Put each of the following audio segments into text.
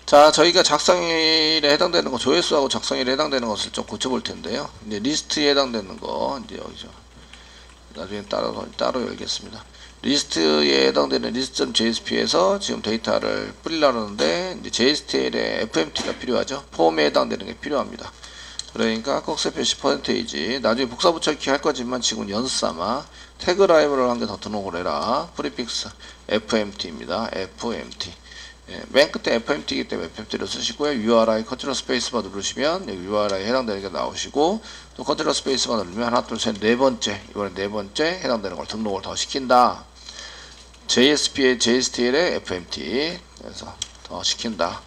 자, 저희가 작성일에 해당되는 거, 조회수하고 작성일에 해당되는 것을 좀 고쳐볼 텐데요. 이제 리스트에 해당되는 거, 이제 여기죠. 나중에 따로 열겠습니다. 리스트에 해당되는 list.jsp에서 지금 데이터를 뿌리려고 하는데, 이제 JSTL에 FMT가 필요하죠. 폼에 해당되는 게 필요합니다. 그러니까 꺽쇠 표시 퍼센테이지, 나중에 복사 붙여넣기 할 거지만 지금 연습삼아 태그 라이브러를 한 개 더 등록을 해라. 프리픽스 FMT입니다. FMT. 예, 맨 끝에 FMT이기 때문에 FMT를 쓰시고요. URI 컨트롤 스페이스바 누르시면 여기 URI에 해당되는 게 나오시고, 또 컨트롤 스페이스바 누르면 하나 둘 셋 네 번째, 이번에 네 번째 해당되는 걸 등록을 더 시킨다. JSP의 JSTL의 FMT, 그래서 더 시킨다.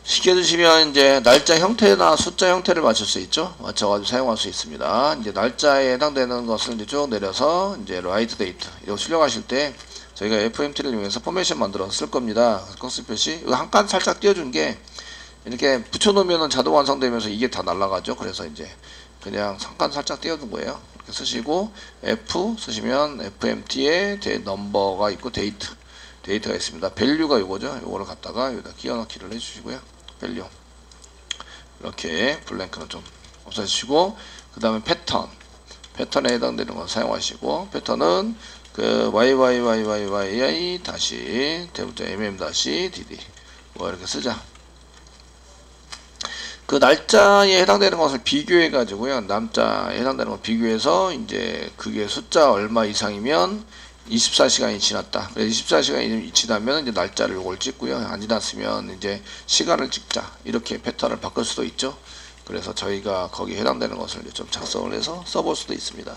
시켜주시면 이제 날짜 형태나 숫자 형태를 맞출 수 있죠. 맞춰가지고 사용할 수 있습니다. 이제 날짜에 해당되는 것을 이제 쭉 내려서 이제 write date 이거 출력하실 때 저희가 FMT를 이용해서 포메이션 만들어서 쓸 겁니다. 꺽쇠 표시 이거 한 칸 살짝 띄워준 게 이렇게 붙여놓으면 자동 완성되면서 이게 다 날라가죠. 그래서 이제 그냥 한 칸 살짝 띄워둔 거예요. 이렇게 쓰시고 F 쓰시면 FMT에 넘버가 있고 데이터가 있습니다. 밸류가 요거죠. 요거를 갖다가 여기다 끼워 넣기를 해주시고요. 밸류 이렇게 블랭크는 좀 없애주시고, 그 다음에 패턴에 해당되는 거 사용하시고, 패턴은 그 YYYYY 다시 대문자 mm 다시 dd 뭐 이렇게 쓰자. 그 날짜에 해당되는 것을 비교해 가지고요. 남자에 해당되는 거 비교해서 이제 그게 숫자 얼마 이상이면 24시간이 지났다. 그래서 24시간이 지나면 이제 날짜를 요걸 찍고요. 안 지났으면 이제 시간을 찍자. 이렇게 패턴을 바꿀 수도 있죠. 그래서 저희가 거기에 해당되는 것을 이제 좀 작성을 해서 써볼 수도 있습니다.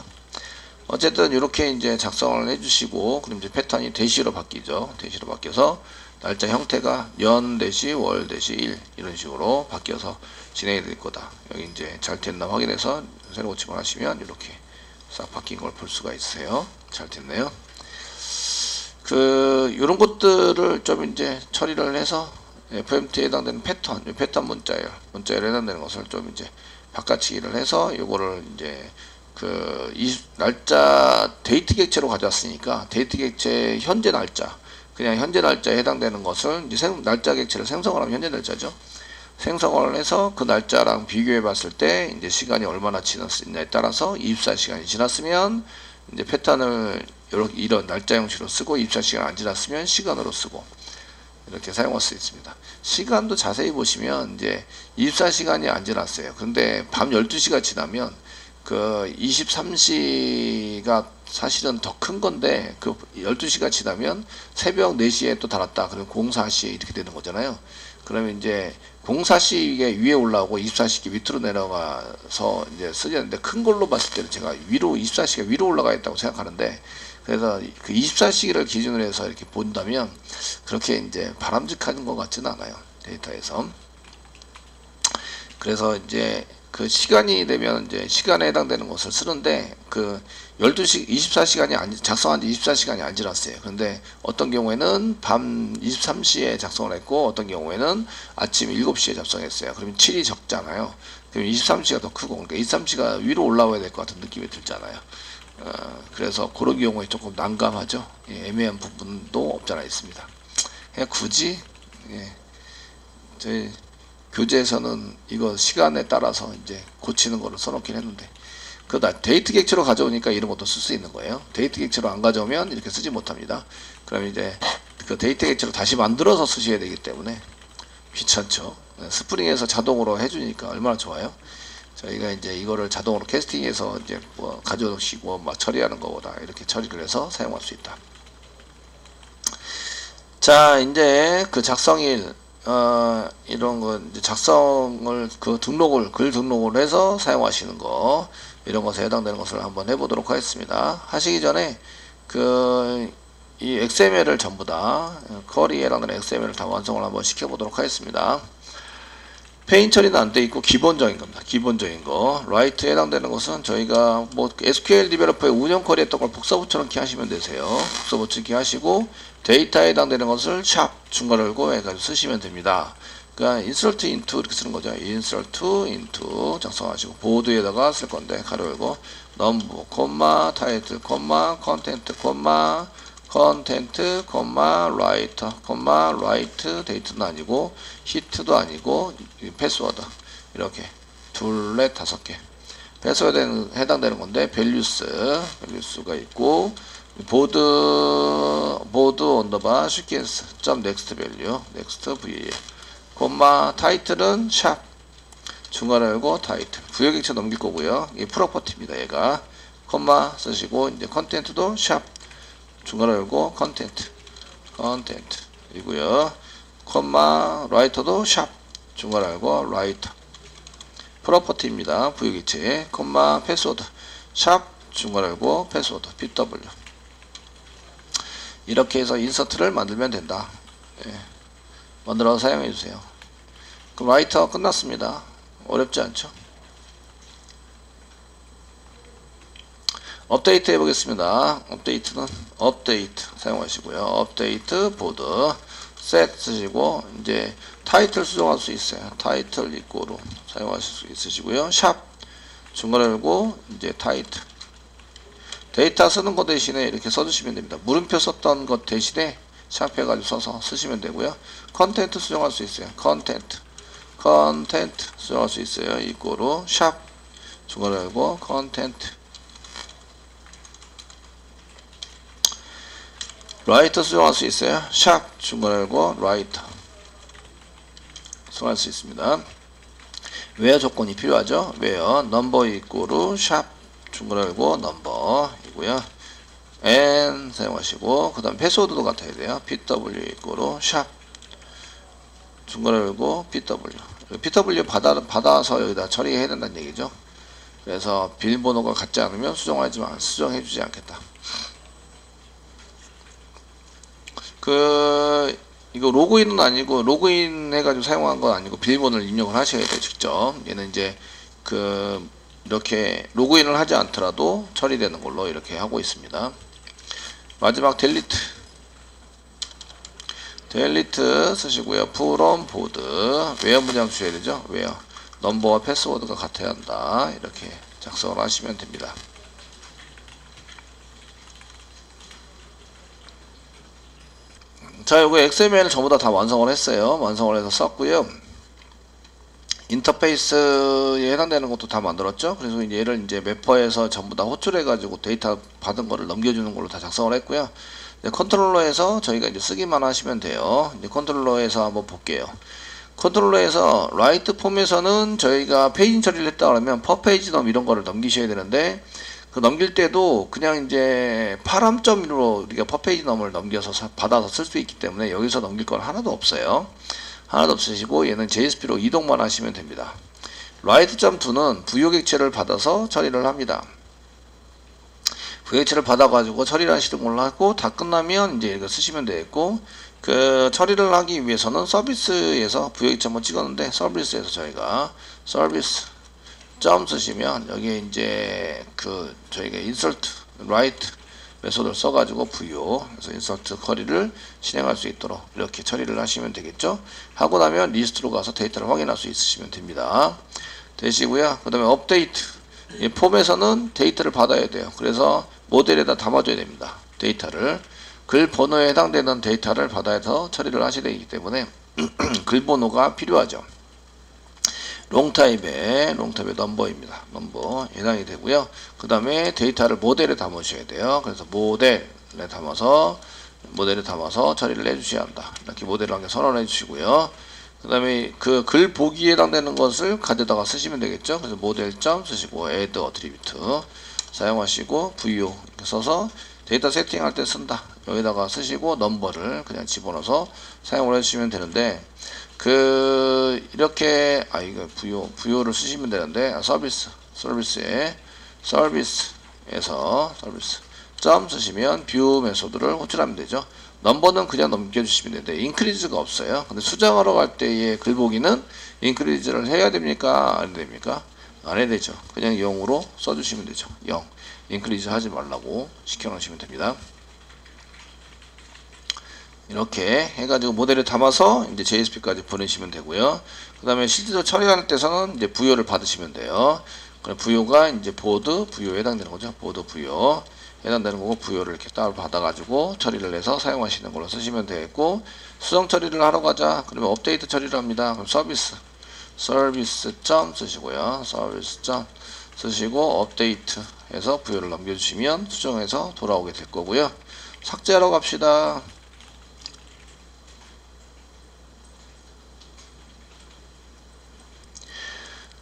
어쨌든 이렇게 이제 작성을 해주시고, 그럼 이제 패턴이 대시로 바뀌죠. 대시로 바뀌어서 날짜 형태가 연 대시 월 대시 일 이런 식으로 바뀌어서 진행이 될 거다. 여기 이제 잘 됐나 확인해서 새로 고침을 하시면 이렇게 싹 바뀐 걸 볼 수가 있어요. 잘 됐네요. 요런 것들을 좀 이제 처리를 해서 FMT에 해당되는 패턴 문자열에 해당되는 것을 좀 이제 바꿔치기를 해서 요거를 이제 이 날짜 데이트 객체로 가져왔으니까 데이트 객체 현재 날짜, 그냥 현재 날짜에 해당되는 것을 이제 날짜 객체를 생성을 하면 현재 날짜죠. 생성을 해서 그 날짜랑 비교해 봤을 때 이제 시간이 얼마나 지났느냐에 따라서 24시간이 지났으면 이제 패턴을 이런 날짜 형식으로 쓰고, 24시간 안 지났으면 시간으로 쓰고 이렇게 사용할 수 있습니다. 시간도 자세히 보시면 이제 24시간이 안 지났어요. 근데 밤 12시가 지나면 그 23시가 사실은 더 큰 건데, 그 12시가 지나면 새벽 4시에 또 달았다. 그러면 04시에 이렇게 되는 거잖아요. 그러면 이제 04시에 위에 올라오고 24시가 밑으로 내려가서 이제 쓰야 되는데, 큰 걸로 봤을 때는 제가 24시가 위로 올라가 있다고 생각하는데, 그래서 그 24시를 기준으로 해서 이렇게 본다면 그렇게 이제 바람직한 것 같지는 않아요. 데이터에서. 그래서 이제 그 시간이 되면 이제 시간에 해당되는 것을 쓰는데, 그 24시간이 작성한 지 24시간이 안 지났어요. 그런데 어떤 경우에는 밤 23시에 작성을 했고, 어떤 경우에는 아침 7시에 작성했어요. 그러면 7이 적잖아요. 그럼 23시가 더 크고, 그러니까 23시가 위로 올라와야 될 것 같은 느낌이 들잖아요. 그래서 그런 경우에 조금 난감하죠. 예, 애매한 부분도 없잖아 있습니다. 그냥 굳이 저희 교재에서는 이거 시간에 따라서 이제 고치는 거를 써놓긴 했는데, 데이트 객체로 가져오니까 이런 것도 쓸 수 있는 거예요. 데이트 객체로 안 가져오면 이렇게 쓰지 못합니다. 그럼 이제 그 데이트 객체로 다시 만들어서 쓰셔야 되기 때문에 귀찮죠. 스프링에서 자동으로 해주니까 얼마나 좋아요. 저희가 이제 이거를 자동으로 캐스팅해서 이제 뭐 가져오시고 막 처리하는 것보다 이렇게 처리를 해서 사용할 수 있다. 자, 이제 그 작성일 이런 거 이제 작성을 글 등록을 해서 사용하시는 거, 이런 것에 해당되는 것을 한번 해보도록 하겠습니다. 하시기 전에 이 XML을 전부 다 쿼리에 해당되는 XML을 다 완성을 한번 시켜보도록 하겠습니다. 페인 처리는 안 돼 있고 기본적인 겁니다. 기본적인 거. write에 해당되는 것은 저희가 뭐 SQL 디벨로퍼의 운영 쿼리 했던 걸 복사 붙여넣기 하시면 되세요. 복사 붙여넣기 하시고, 데이터에 해당되는 것을 샵 중괄호 열고 해가지고 쓰시면 됩니다. 그러니까 insert into 이렇게 쓰는 거죠. insert into 작성하시고, 보드에다가 쓸 건데 가로 열고 number, title, content, 컨텐트, 라이터, 라이트, 데이트는 아니고, 히트도 아니고, 패스워드. 이렇게. 둘, 넷, 다섯 개. 패스워드에 해당되는 건데, 밸류스가 있고, 보드 언더바 시퀀스 점 넥스트 밸류 넥스트 VAL 타이틀은 샵 중괄호 열고 타이틀 부여객체 넘길 거고요. 이게 프로퍼티입니다. 얘가 쓰시고 이제 컨텐트도 샵 중괄호 열고 컨텐트 이고요. 라이터도 샵 중괄호 열고 라이터 프로퍼티입니다. 부여객체 패스워드 샵 중괄호 열고 패스워드 PW 이렇게 해서 인서트를 만들면 된다. 예. 만들어서 사용해 주세요. 그럼 라이터 끝났습니다. 어렵지 않죠? 업데이트 해보겠습니다. 업데이트는 업데이트 사용하시고요. 업데이트 보드 셋 쓰시고 이제 타이틀 수정할 수 있어요. 타이틀 이꼬로 사용하실 수 있으시고요. 샵 중괄호 열고 이제 타이틀 데이터 쓰는 것 대신에 이렇게 써주시면 됩니다. 물음표 썼던 것 대신에 샵 해가지고 써서 쓰시면 되고요. 컨텐트 수정할 수 있어요. 컨텐트 수정할 수 있어요. 이거로 샵 중괄호 열고 컨텐트 라이터 수정할 수 있어요. 샵 중괄호 열고 라이터 수정할 수 있습니다. 웨어 조건이 필요하죠. 웨어 넘버 이꼬로 샵 중괄호 열고 넘버 이고요. n 사용하시고 그 다음 패스워드도 같아야 돼요. pw 이꼬로 샵 중괄호 열고 pw 받아서 여기다 처리해야 된다는 얘기죠. 그래서 비밀번호가 같지 않으면 수정해 주지 않겠다. 이거 로그인은 아니고 로그인 해가지고 사용한 건 아니고 비밀번호를 입력을 하셔야 돼요. 직접 얘는 이제 이렇게 로그인을 하지 않더라도 처리되는 걸로 이렇게 하고 있습니다. 마지막 델리트 쓰시고요. from 보드 웨어 문장 주셔야 되죠. 웨어 넘버와 패스워드가 같아야 한다. 이렇게 작성을 하시면 됩니다. 자, 요거 XML 전부 다 완성을 했어요. 완성을 해서 썼고요. 인터페이스에 해당되는 것도 다 만들었죠. 그래서 얘를 이제 매퍼에서 전부 다 호출해 가지고 데이터 받은 거를 넘겨주는 걸로 다 작성을 했고요. 컨트롤러에서 저희가 이제 쓰기만 하시면 돼요. 이제 컨트롤러에서 한번 볼게요. 컨트롤러에서 라이트 폼에서는 저희가 페이지 처리를 했다 그러면 per 페이지 넘 이런 거를 넘기셔야 되는데 그 넘길 때도 그냥 이제 파람점으로 우리가 per 페이지 넘을 넘겨서 받아서 쓸 수 있기 때문에 여기서 넘길 건 하나도 없어요. 하나도 없으시고 얘는 JSP로 이동만 하시면 됩니다. write.to는 부여객체를 받아서 처리를 합니다. 부여객체를 받아가지고 처리를 하시는 걸로 하고 다 끝나면 이제 이거 쓰시면 되겠고 그 처리를 하기 위해서는 서비스에서 부여객체 한번 찍었는데 서비스에서 저희가 서비스 점 쓰시면 여기에 이제 저희가 insert write 메소드를 써가지고 부여 그래서 인서트 쿼리를 실행할 수 있도록 이렇게 처리를 하시면 되겠죠. 하고 나면 리스트로 가서 데이터를 확인할 수 있으시면 됩니다. 되시고요. 그 다음에 업데이트 이 폼에서는 데이터를 받아야 돼요. 그래서 모델에다 담아줘야 됩니다. 데이터를 글 번호에 해당되는 데이터를 받아서 처리를 하셔야 되기 때문에 글 번호가 필요하죠. 롱타입의 넘버입니다. 넘버 해당이 되고요. 그 다음에 데이터를 모델에 담으셔야 돼요. 그래서 모델에 담아서 처리를 해주셔야 한다. 이렇게 모델을 한 개 선언해 주시고요. 그 다음에 그 글 보기에 해당되는 것을 가져다가 쓰시면 되겠죠. 그래서 모델점 쓰시고 add attribute 사용하시고 VO 이렇게 써서 데이터 세팅할 때 쓴다. 여기다가 쓰시고 넘버를 그냥 집어넣어서 사용을 해주시면 되는데 이렇게 이거 부여를 쓰시면 되는데 서비스에서 서비스 점 쓰시면 뷰 메소드를 호출하면 되죠. 넘버는 그냥 넘겨주시면 되는데 인크리즈가 없어요. 근데 수정하러 갈 때의 글보기는 인크리즈를 해야 됩니까? 안 됩니까? 안 해야 되죠. 그냥 0으로 써주시면 되죠. 0 인크리즈 하지 말라고 시켜놓으시면 됩니다. 이렇게 해가지고 모델을 담아서 이제 JSP까지 보내시면 되고요. 그 다음에 실제로 처리하는 때서는 이제 부여를 받으시면 돼요. 그럼 부여가 이제 보드 부여에 해당되는 거죠. 보드 부여 해당되는 거고 부여를 이렇게 따로 받아가지고 처리를 해서 사용하시는 걸로 쓰시면 되겠고 수정 처리를 하러 가자. 그러면 업데이트 처리를 합니다. 그럼 서비스 점 쓰시고요. 서비스 점 쓰시고 업데이트 해서 부여를 넘겨주시면 수정해서 돌아오게 될 거고요. 삭제하러 갑시다.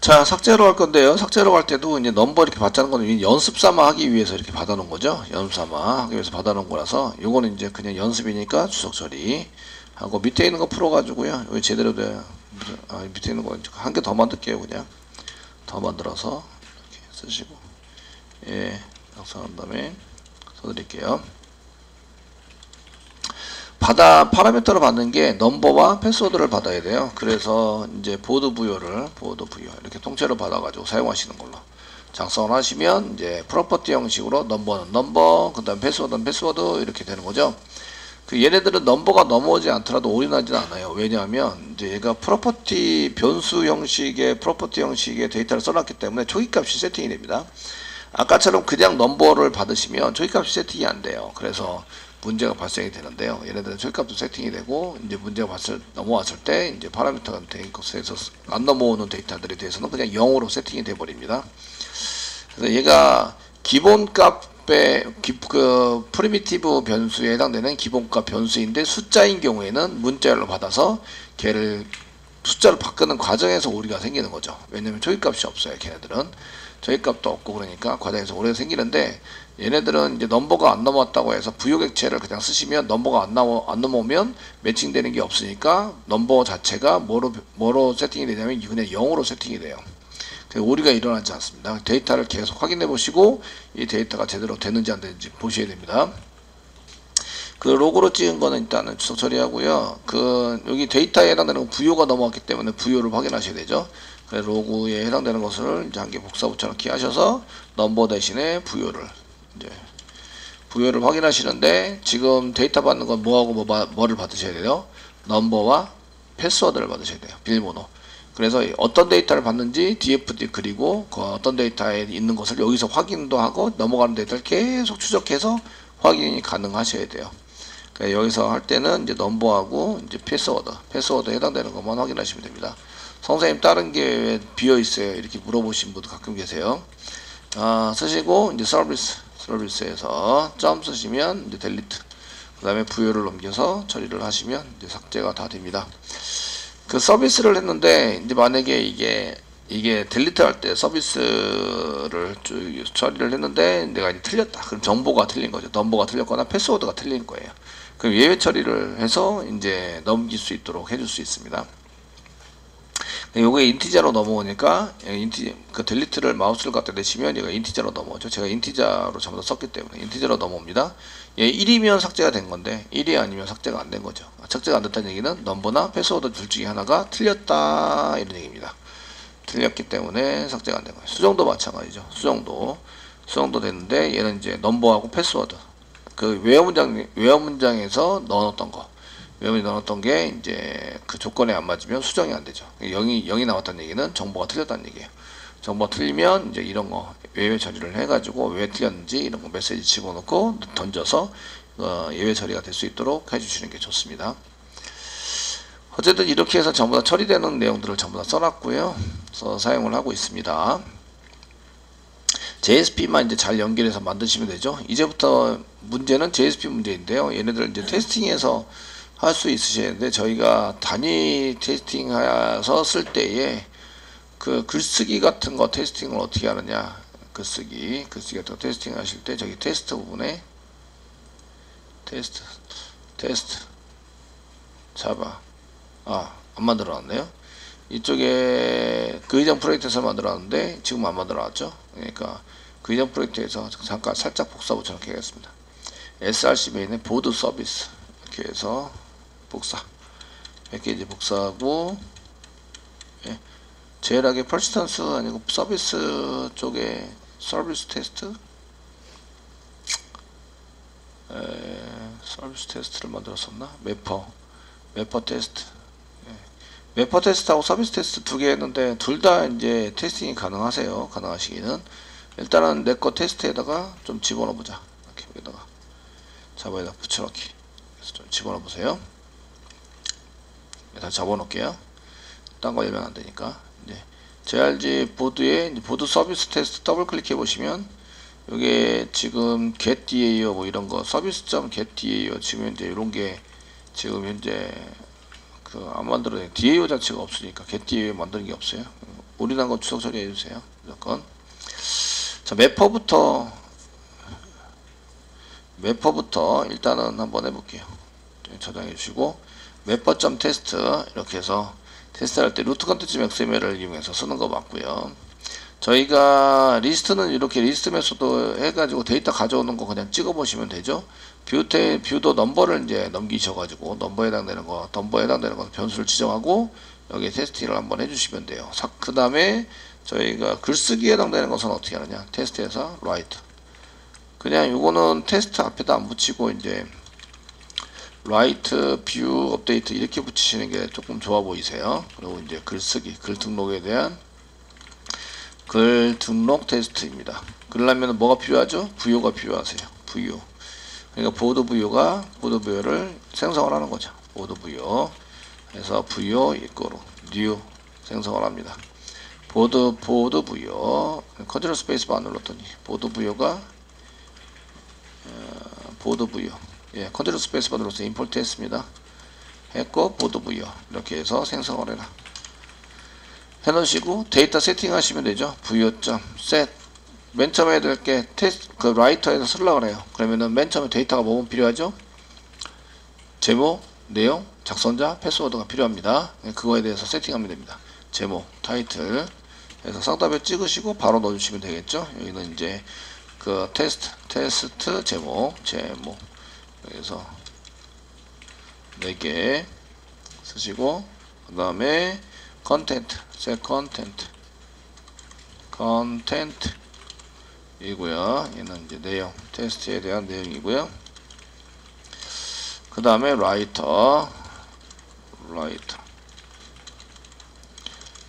자, 삭제로 할 건데요. 삭제로 할 때도 이제 넘버 이렇게 받자는 거는 연습 삼아 하기 위해서 이렇게 받아놓은 거죠. 연습 삼아 하기 위해서 받아놓은 거라서 요거는 이제 그냥 연습이니까 주석 처리 하고 밑에 있는 거 풀어가지고요. 여기 제대로 돼. 밑에 있는 거 한 개 더 만들게요. 그냥 더 만들어서 이렇게 쓰시고 예, 작성한 다음에 써드릴게요. 파라미터로 받는 게 넘버와 패스워드를 받아야 돼요. 그래서 이제 보드 부여 이렇게 통째로 받아가지고 사용하시는 걸로 작성을 하시면 이제 프로퍼티 형식으로 넘버는 넘버, 그 다음 패스워드는 패스워드 이렇게 되는 거죠. 그 얘네들은 넘버가 넘어오지 않더라도 올인하지는 않아요. 왜냐하면 이제 얘가 프로퍼티 변수 형식의 데이터를 써놨기 때문에 초기값이 세팅이 됩니다. 아까처럼 그냥 넘버를 받으시면 초기값이 세팅이 안 돼요. 그래서 문제가 발생이 되는데요. 얘네들은 초기값도 세팅이 되고 이제 문제가 넘어왔을 때 이제 파라미터가 된 것에서 안 넘어오는 데이터들에 대해서는 그냥 0으로 세팅이 돼 버립니다. 그래서 얘가 기본값의 그 프리미티브 변수에 해당되는 기본값 변수인데 숫자인 경우에는 문자열로 받아서 걔를 숫자를 바꾸는 과정에서 오류가 생기는 거죠. 왜냐면 초기값이 없어요. 걔네들은 초기값도 없고 그러니까 과정에서 오류가 생기는데 얘네들은 이제 넘버가 안 넘어왔다고 해서 부여객체를 그냥 쓰시면 넘버가 안 넘어오면 매칭되는 게 없으니까 넘버 자체가 뭐로 세팅이 되냐면 그냥 0으로 세팅이 돼요. 오류가 일어나지 않습니다. 데이터를 계속 확인해 보시고 이 데이터가 제대로 되는지 안 되는지 보셔야 됩니다. 그 로고로 찍은 거는 일단은 주석 처리하고요. 여기 데이터에 해당되는 부여가 넘어왔기 때문에 부여를 확인하셔야 되죠. 그래서 로고에 해당되는 것을 이제 한 개 복사 붙여넣기 하셔서 넘버 대신에 부여를 확인하시는데 지금 데이터 받는 건 뭐하고 뭐를 받으셔야 돼요? 넘버와 패스워드를 받으셔야 돼요. 비밀번호. 그래서 어떤 데이터를 받는지 DFD 그리고 그 어떤 데이터에 있는 것을 여기서 확인도 하고 넘어가는 데이터를 계속 추적해서 확인이 가능하셔야 돼요. 그러니까 여기서 할 때는 이제 넘버하고 이제 패스워드에 해당되는 것만 확인하시면 됩니다. 선생님 다른 게 비어 있어요. 이렇게 물어보신 분도 가끔 계세요. 쓰시고 이제 서비스에서 점 쓰시면 이제 델리트 그 다음에 부여를 넘겨서 처리를 하시면 이제 삭제가 다 됩니다. 그 서비스를 했는데 이제 만약에 이게 델리트 할 때 서비스를 처리를 했는데 내가 이제 틀렸다. 그럼 정보가 틀린 거죠. 넘버가 틀렸거나 패스워드가 틀린 거예요. 그럼 예외 처리를 해서 이제 넘길 수 있도록 해줄 수 있습니다. 요게 인티저로 넘어오니까 그 델리트를 마우스를 갖다 대시면 얘가 인티저로 넘어오죠. 제가 인티저로 전부 다 썼기 때문에 인티저로 넘어옵니다. 얘 1이면 삭제가 된 건데 1이 아니면 삭제가 안 된 거죠. 삭제가 안 됐다는 얘기는 넘버나 패스워드 둘 중에 하나가 틀렸다 이런 얘기입니다. 틀렸기 때문에 삭제가 안 된 거예요. 수정도 마찬가지죠. 수정도 됐는데 얘는 이제 넘버하고 패스워드 그 외어 문장에서 넣어놓던 거 외음이 넣어놨던 게 이제 그 조건에 안 맞으면 수정이 안 되죠. 0이 나왔다는 얘기는 정보가 틀렸다는 얘기예요. 정보가 틀리면 이제 이런 거 예외 처리를 해가지고 왜 틀렸는지 이런 거 메시지 집어넣고 던져서 예외 처리가 될 수 있도록 해주시는 게 좋습니다. 어쨌든 이렇게 해서 전부 다 처리되는 내용들을 전부 다 써놨고요. 그래서 사용을 하고 있습니다. JSP만 이제 잘 연결해서 만드시면 되죠. 이제부터 문제는 JSP 문제인데요. 얘네들 이제 테스팅해서 할 수 있으시는데 저희가 단위 테스팅해서 쓸 때에 그 글쓰기 같은 거 테스팅을 어떻게 하느냐 글쓰기 같은 거 테스팅 하실 때 저기 테스트 부분에 테스트 자바 안 만들어 놨네요. 이쪽에 그 이전 프로젝트에서 만들어 놨는데 지금 안 만들어 놨죠. 그러니까 그 이전 프로젝트에서 잠깐 살짝 복사 붙여넣기 하겠습니다. SRC 메인에 보드 서비스 이렇게 해서 복사 패키지 복사하고 제일하게 퍼시스턴스 아니고 서비스 쪽에 서비스 테스트 서비스 테스트를 만들었었나? 매퍼 테스트 매퍼 테스트하고 서비스 테스트 두 개 했는데 둘 다 이제 테스팅이 가능하세요. 가능하시기는 일단은 내 거 테스트에다가 좀 집어넣어보자. 이렇게 여기다가 자바에다 붙여넣기. 그래서 좀 집어넣어 보세요. 다 접어놓을게요. 딴 거 열면 안 되니까. 이제 JRG 보드에 이제 보드 서비스 테스트 더블 클릭해 보시면 여기에 지금 get DAO 뭐 이런 거 서비스.get DAO 지금 현재 이런 게 지금 현재 그 안 만들어낸 DAO 자체가 없으니까 get DAO 만드는 게 없어요. 올인한 거 추석 처리해 주세요. 무조건. 자, 매퍼부터 일단은 한번 해볼게요. 저장해 주시고 매퍼.테스트 이렇게 해서 테스트할 때 루트 컨텐츠 XML을 이용해서 쓰는 거 맞고요. 저희가 리스트는 이렇게 리스트 메소드 해가지고 데이터 가져오는 거 그냥 찍어 보시면 되죠. 뷰도 넘버를 이제 넘기셔가지고 덤버에 해당되는 거 변수를 지정하고 여기 테스팅을 한번 해주시면 돼요. 그 다음에 저희가 글쓰기에 해당되는 것은 어떻게 하느냐, 테스트에서 write. 그냥 요거는 테스트 앞에다 안 붙이고 이제 write, view, update 이렇게 붙이시는 게 조금 좋아 보이세요. 그리고 이제 글쓰기, 글 등록에 대한 글 등록 테스트입니다. 그러려면 뭐가 필요하죠? 부요가 필요하세요. 부요. 그러니까 보드 부요를 생성을 하는 거죠. 보드 부요. 그래서 부요 이꼬로 new 생성을 합니다. 보드 부요. 컨트롤 스페이스 바 눌렀더니 보드 부요. 예, 컨트롤 스페이스 바 눌러서 임포트 했습니다. 했고 보드 부요. 이렇게 해서 생성을 해라. 해놓으시고 데이터 세팅 하시면 되죠. 부요.set 맨 처음에 해야 될 게 그 라이터에서 쓰려고 그래요. 그러면은 맨 처음에 데이터가 뭐가 필요하죠? 제목, 내용, 작성자, 패스워드가 필요합니다. 그거에 대해서 세팅하면 됩니다. 제목, 타이틀 해서 쌍따옴표 찍으시고 바로 넣어주시면 되겠죠. 여기는 이제 그 테스트 제목 그래서 4개 쓰시고 그 다음에 컨텐트 이고요. 얘는 이제 내용, 테스트에 대한 내용이고요. 그 다음에 라이터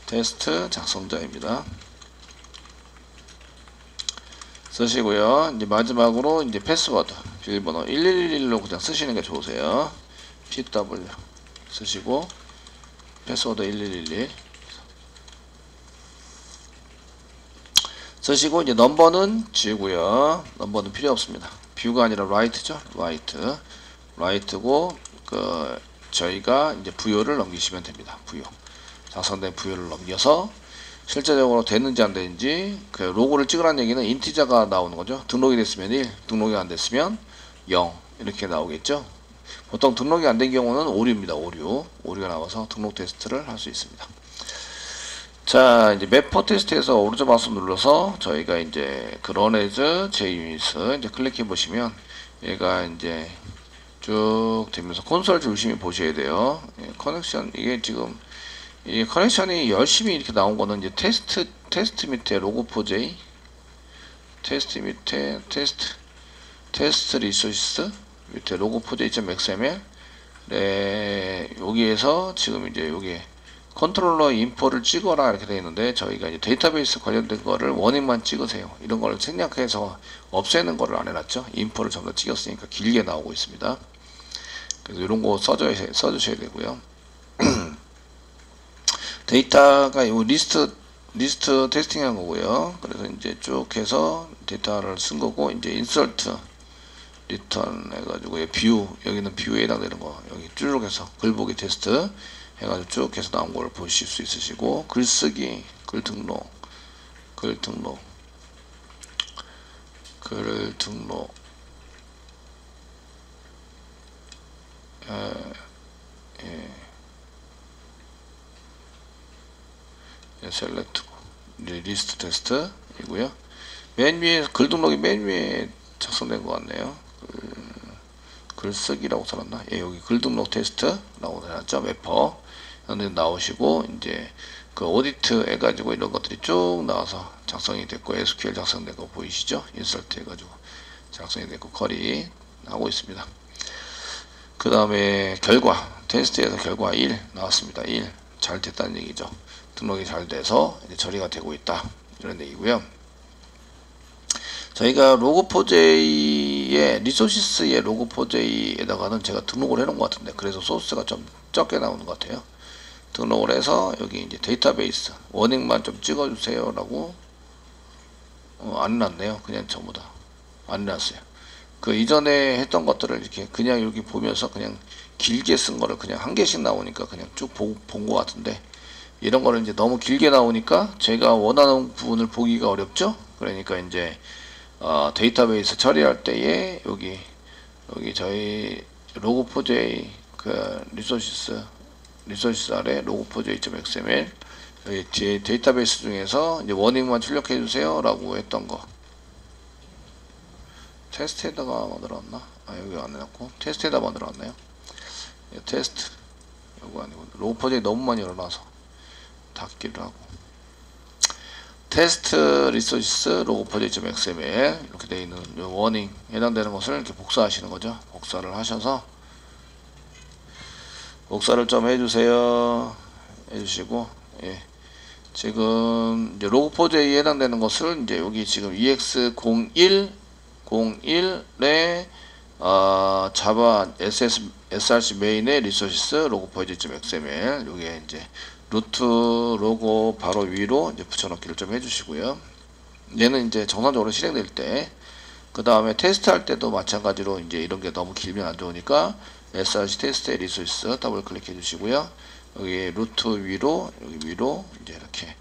테스트 작성자입니다. 쓰시고요. 이제 마지막으로 이제 패스워드 비밀번호 1111로 그냥 쓰시는 게 좋으세요. PW 쓰시고 패스워드 1111 쓰시고 이제 넘버는 지우고요. 넘버는 필요 없습니다. 뷰가 아니라 write죠. write고 그 저희가 이제 부요를 넘기시면 됩니다. 부요 작성된 부요를 넘겨서 실제적으로 됐는지 안 됐는지 그 로고를 찍으라는 얘기는 인티저가 나오는 거죠. 등록이 됐으면 1, 등록이 안 됐으면 0 이렇게 나오겠죠. 보통 등록이 안 된 경우는 오류입니다. 오류가 나와서 등록 테스트를 할 수 있습니다. 자, 이제 매퍼 테스트에서 오른쪽 마우스 눌러서 저희가 이제 그 런에즈 JUnit 이제 클릭해 보시면 얘가 이제 쭉 되면서 콘솔 열심히 보셔야 돼요. 예, 커넥션 이게 지금 이 커넥션이 열심히 이렇게 나온 거는 이제 테스트 밑에 로고4j 테스트 밑에 테스트 리소스 밑에 로고4j.xml 네, 여기에서 지금 이제 여기 컨트롤러 인포를 찍어라 이렇게 되어 있는데 저희가 이제 데이터베이스 관련된 거를 원인만 찍으세요. 이런 걸 생략해서 없애는 거를 안 해놨죠. 인포를 전부 다 찍었으니까 길게 나오고 있습니다. 그래서 이런 거 써주셔야 되고요. 데이터가 요 리스트 테스팅 한 거고요. 그래서 이제 쭉 해서 데이터를 쓴 거고 이제 인서트 리턴 해가지고 뷰 여기는 뷰에 해당되는 거 여기 쭉 해서 글보기 테스트 해가지고 쭉 해서 나온 걸 보실 수 있으시고 글쓰기 글 등록 셀렉트고 리스트 테스트 이고요. 맨 위에 글 등록이 맨 위에 작성된 것 같네요. 글쓰기라고 써놨나? 예, 여기 글 등록 테스트라고 해놨죠. 매퍼 여기 나오시고 이제 그 오디트 해가지고 이런 것들이 쭉 나와서 작성이 됐고 SQL 작성된 거 보이시죠? 인서트 해가지고 작성이 됐고 쿼리 하고 있습니다. 그 다음에 결과 테스트에서 결과 1 나왔습니다. 1 잘 됐다는 얘기죠. 등록이 잘 돼서 이제 처리가 되고 있다 이런 얘기고요. 저희가 로그4j의 리소시스의 로그4j에다가는 제가 등록을 해놓은 것 같은데, 그래서 소스가 좀 적게 나오는 것 같아요. 등록을 해서 여기 이제 데이터베이스 워닝만 좀 찍어주세요 라고 안 해놨네요. 그냥 전부 다 안 해놨어요. 그 이전에 했던 것들을 이렇게 그냥 여기 보면서 그냥 길게 쓴 거를 그냥 한 개씩 나오니까 그냥 쭉 본 것 같은데, 이런 거를 이제 너무 길게 나오니까 제가 원하는 부분을 보기가 어렵죠. 그러니까 이제 데이터베이스 처리할 때에 여기 저희 로그4j 그 리소시스 아래 로그4j.xml 여기 뒤에 데이터베이스 중에서 이제 워닝만 출력해 주세요 라고 했던 거 테스트에다가 만들어놨나? 여기 안 해놨고 테스트에다 만들어놨나요? 테스트 이거 아니고 로그4j 너무 많이 열어놔서 닫기를 하고, 테스트 리소시스 로그4j.xml 이렇게 되어 있는 요 워닝 해당되는 것을 이렇게 복사하시는 거죠. 복사를 하셔서 복사를 좀 해주세요. 해주시고, 예. 지금 이제 로그4j에 해당되는 것을 이제 여기 지금 ex01에 자바 src 메인의 리소시스 로그4j.xml 요게 이제 루트 로고 바로 위로 이제 붙여넣기를 좀 해주시고요. 얘는 이제 정상적으로 실행될 때, 그 다음에 테스트 할 때도 마찬가지로 이제 이런 게 너무 길면 안 좋으니까 src 테스트의 리소시스 더블 클릭해 주시고요. 여기 루트 위로 여기 위로 이제 이렇게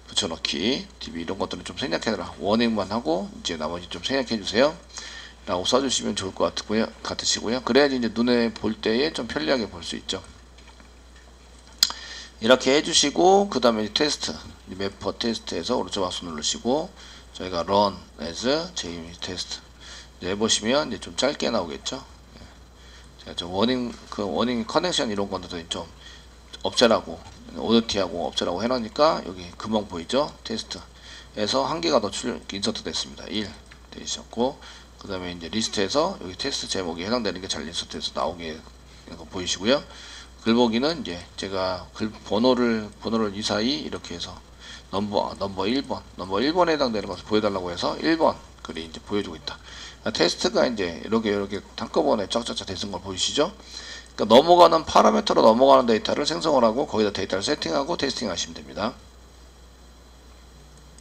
붙여넣기 db 이런 것들은 좀 생략해라. 워닝만 하고 이제 나머지 좀 생략해 주세요 라고 써주시면 좋을 것 같으시고요. 그래야지 이제 눈에 볼 때에 좀 편리하게 볼 수 있죠. 이렇게 해주시고, 그 다음에 테스트 매퍼 테스트에서 오른쪽 마우스 누르시고 저희가 run as junit test 이제 해보시면 이제 좀 짧게 나오겠죠. 제가 좀 워닝 커넥션 이런 것들도 좀 업체라고 오더티하고 업체라고 해놓으니까 여기 금방 보이죠. 테스트에서 한 개가 더 인서트 됐습니다. 1 되셨고, 그 다음에 이제 리스트에서 여기 테스트 제목이 해당되는 게 잘 인서트해서 나오게 거 보이시고요. 글보기는 이제 제가 글 번호를 이 사이 이렇게 해서 넘버 1번에 해당되는 것을 보여달라고 해서 1번 글이 이제 보여주고 있다. 그러니까 테스트가 이제 이렇게 한꺼번에 쫙쫙쫙 되는 걸 보이시죠? 그러니까 넘어가는 파라미터로 넘어가는 데이터를 생성을 하고 거기다 데이터를 세팅하고 테스팅 하시면 됩니다.